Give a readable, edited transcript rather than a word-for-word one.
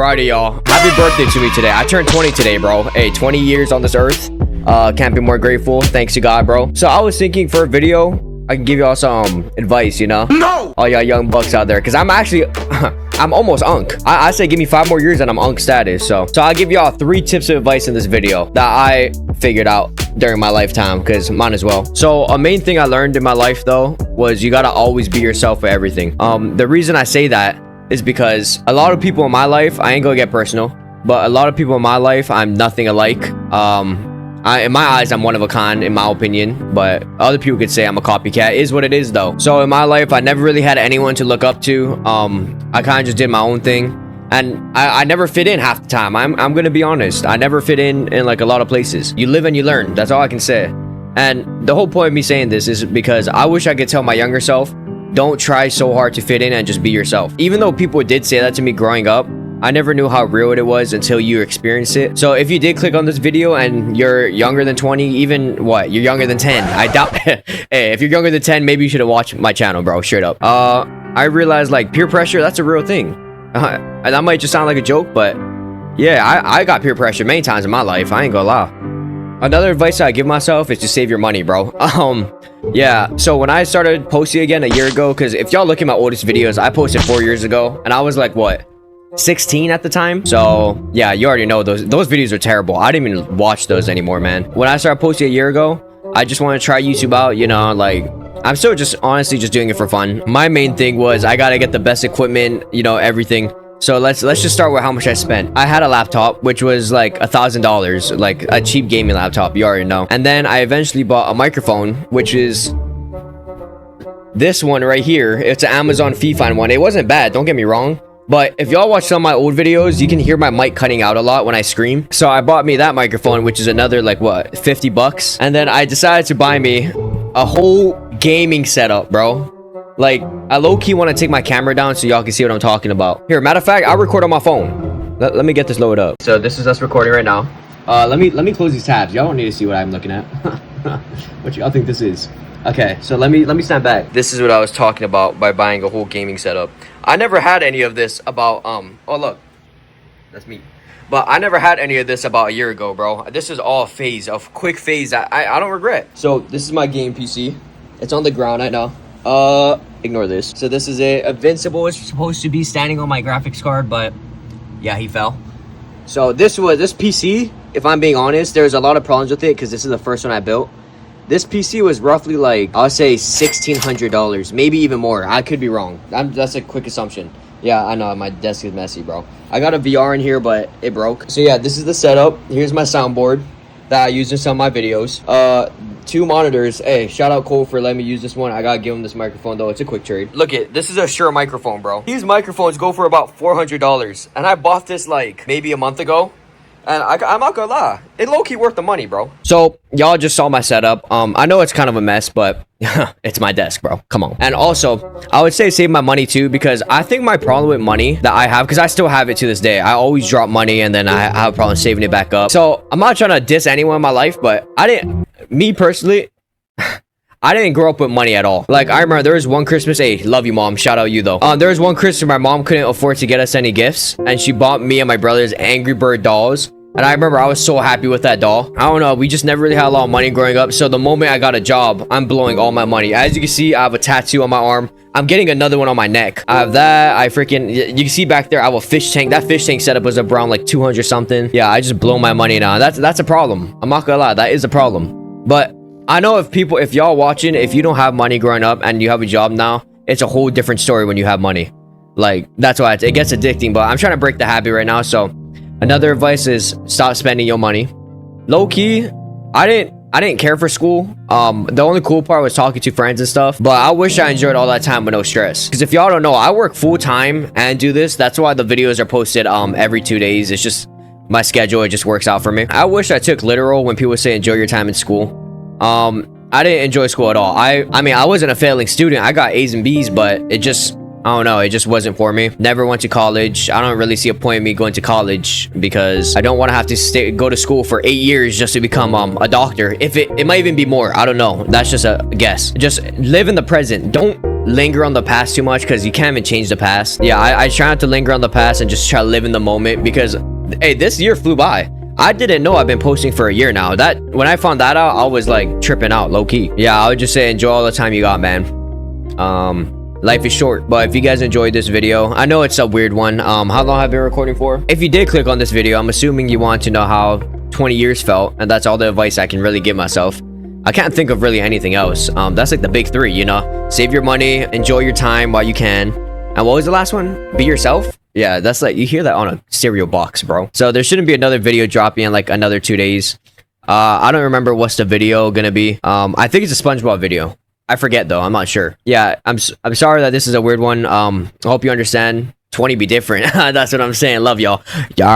Alrighty, y'all. Happy birthday to me today. I turned 20 today, bro. Hey, 20 years on this earth. Can't be more grateful. Thanks to God, bro. So I was thinking for a video, I can give y'all some advice, you know? No! All y'all young bucks out there. Because I'm actually... I'm almost unk. I say give me 5 more years and I'm unk status. So I'll give y'all 3 tips of advice in this video that I figured out during my lifetime, because mine as well. So a main thing I learned in my life though was you gotta always be yourself for everything. The reason I say that is because a lot of people in my life, I ain't gonna get personal, but a lot of people in my life, I'm nothing alike. In my eyes, I'm one of a kind, in my opinion, but other people could say I'm a copycat. It is what it is, though. So in my life, I never really had anyone to look up to. I kind of just did my own thing, and I never fit in half the time. I'm gonna be honest. I never fit in like a lot of places. You live and you learn. That's all I can say. And the whole point of me saying this is because I wish I could tell my younger self, don't try so hard to fit in and just be yourself. Even though people did say that to me growing up, I never knew how real it was until you experienced it. So if you did click on this video and you're younger than 20, even what, you're younger than 10, I doubt. Hey, if you're younger than 10, maybe you should have watched my channel, bro. Straight up. I realized like peer pressure, that's a real thing. And that might just sound like a joke, but yeah, I got peer pressure many times in my life. I ain't gonna lie. Another advice I give myself is to save your money, bro. Yeah, so when I started posting again a year ago, because if y'all look at my oldest videos, I posted 4 years ago, and I was like, what, 16 at the time? So yeah, you already know those videos are terrible. I didn't even watch those anymore, man. When I started posting a year ago, I just want to try YouTube out, you know, like I'm still just honestly just doing it for fun. My main thing was I gotta get the best equipment, you know, everything. So let's just start with how much I spent. I had a laptop, which was like $1,000, like a cheap gaming laptop, you already know. And then I eventually bought a microphone, which is this one right here. It's an Amazon Fifine one. It wasn't bad, don't get me wrong. But if y'all watch some of my old videos, you can hear my mic cutting out a lot when I scream. So I bought me that microphone, which is another like what, 50 bucks. And then I decided to buy me a whole gaming setup, bro. Like, I low-key want to take my camera down so y'all can see what I'm talking about. Here, matter of fact, I'll record on my phone. Let me get this loaded up. So this is us recording right now. Let me close these tabs. Y'all don't need to see what I'm looking at. What y'all think this is? Okay, so let me stand back. This is what I was talking about by buying a whole gaming setup. I never had any of this about oh look, that's me. But I never had any of this about a year ago, bro. This is all a quick phase that I don't regret. So this is my game PC. It's on the ground right now. Ignore this. So this is it. Invincible is supposed to be standing on my graphics card, but yeah, he fell. So this PC, if I'm being honest, there's a lot of problems with it because this is the first one I built. This PC was roughly like, I'll say $1,600, maybe even more. I could be wrong. That's a quick assumption. Yeah, I know my desk is messy, bro. I got a VR in here, but it broke. So yeah, this is the setup. Here's my soundboard that I use in some of my videos. 2 monitors. Hey, shout out Cole for letting me use this one. I gotta give him this microphone though. It's a quick trade. Look it, this is a Shure microphone, bro. These microphones go for about $400, and I bought this like maybe a month ago. And I'm not gonna lie, it low-key worth the money, bro. So y'all just saw my setup. I know it's kind of a mess, but it's my desk, bro. Come on. And also, I would say save my money too, because I think my problem with money that I have, because I still have it to this day, I always drop money and then I have a problem saving it back up. So I'm not trying to diss anyone in my life, but me personally, I didn't grow up with money at all. Like, I remember there was one Christmas. Hey, love you, mom. Shout out you, though. There was one Christmas my mom couldn't afford to get us any gifts, and she bought me and my brothers Angry Bird dolls. And I remember I was so happy with that doll. I don't know. We just never really had a lot of money growing up. So the moment I got a job, I'm blowing all my money. As you can see, I have a tattoo on my arm. I'm getting another one on my neck. I have that. You can see back there, I have a fish tank. That fish tank setup was around like 200 something. Yeah, I just blow my money now. That's a problem. I'm not gonna lie. That is a problem. But I know if y'all watching, if you don't have money growing up and you have a job now, it's a whole different story when you have money. Like, that's why it gets addicting. But I'm trying to break the habit right now. So another advice is stop spending your money. Low key, I didn't care for school. The only cool part was talking to friends and stuff. But I wish I enjoyed all that time with no stress. Because if y'all don't know, I work full time and do this. That's why the videos are posted every 2 days. It's just my schedule. It just works out for me. I wish I took literal when people say enjoy your time in school. I didn't enjoy school at all. I mean, I wasn't a failing student. I got A's and B's, but it just, I don't know, it just wasn't for me. Never went to college. I don't really see a point in me going to college because I don't want to have to go to school for 8 years just to become a doctor. If it might even be more. I don't know. That's just a guess. Just live in the present. Don't linger on the past too much because you can't even change the past. Yeah, I try not to linger on the past and just try to live in the moment because, hey, this year flew by. I didn't know I've been posting for a year now. That when I found that out, I was like tripping out low key. Yeah, I would just say enjoy all the time you got, man. Life is short. But if you guys enjoyed this video, I know it's a weird one. How long have I been recording for? If you did click on this video, I'm assuming you want to know how 20 years felt, and that's all the advice I can really give myself. I can't think of really anything else. That's like the big three, you know? Save your money, enjoy your time while you can. And what was the last one? Be yourself? Yeah, that's like, you hear that on a cereal box, bro. So there shouldn't be another video dropping in like another 2 days. I don't remember what's the video gonna be. I think it's a SpongeBob video. I forget though, I'm not sure. Yeah, I'm sorry that this is a weird one. I hope you understand. 20 be different. That's what I'm saying. Love y'all. Yeah.